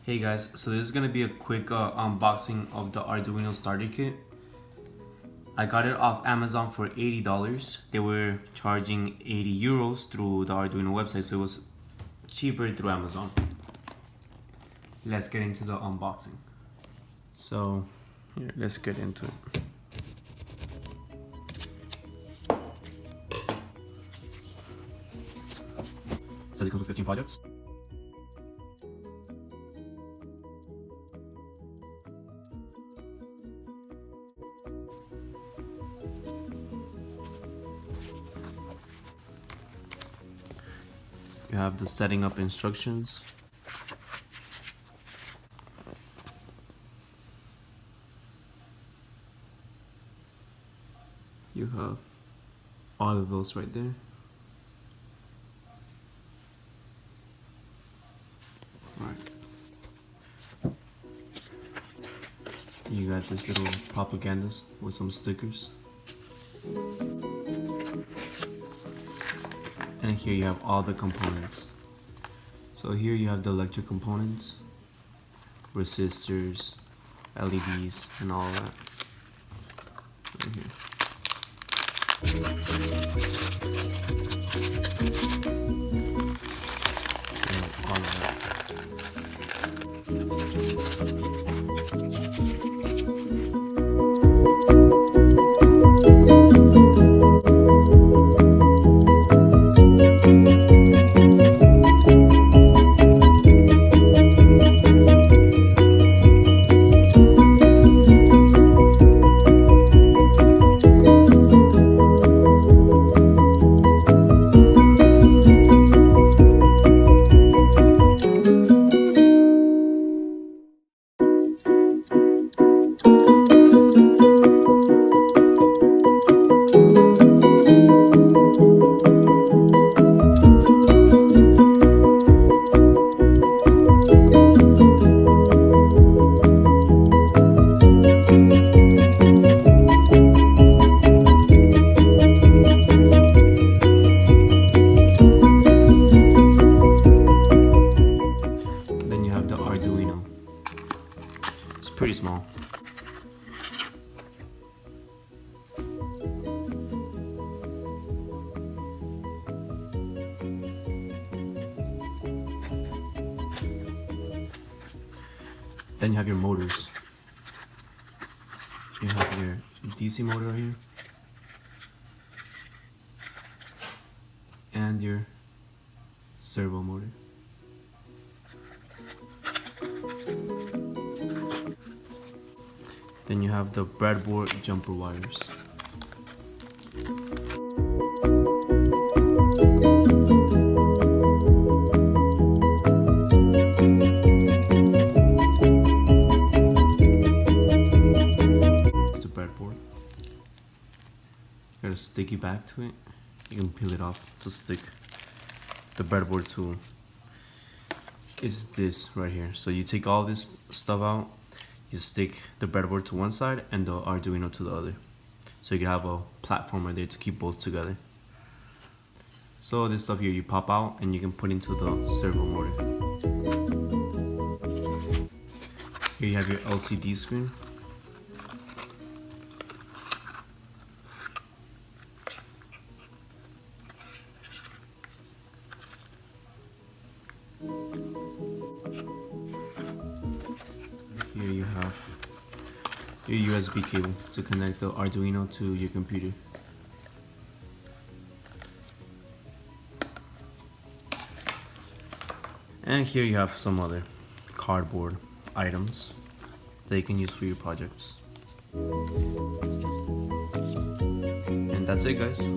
Hey guys, so this is gonna be a quick unboxing of the Arduino starter kit. I got it off Amazon for $80. They were charging 80 euros through the Arduino website, so it was cheaper through Amazon. Let's get into the unboxing. So here, let's get into it. It says it comes with 15 projects. You have the setting up instructions. You have all of those right there. Alright. You got this little propagandas with some stickers. And here you have all the components. So here you have the electric components, resistors, LEDs, and all that. Right here. And all of that. Arduino. It's pretty small. Then you have your motors. You have your DC motor here and your servo motor. Then you have the breadboard jumper wires. It's the breadboard. Got a sticky back to it. You can peel it off to stick the breadboard to. It's this right here. So you take all this stuff out. You stick the breadboard to one side and the Arduino to the other. So you can have a platform right there to keep both together. So this stuff here you pop out and you can put into the servo motor. Here you have your LCD screen. Here you have your USB cable to connect the Arduino to your computer. And here you have some other cardboard items that you can use for your projects. And that's it, guys.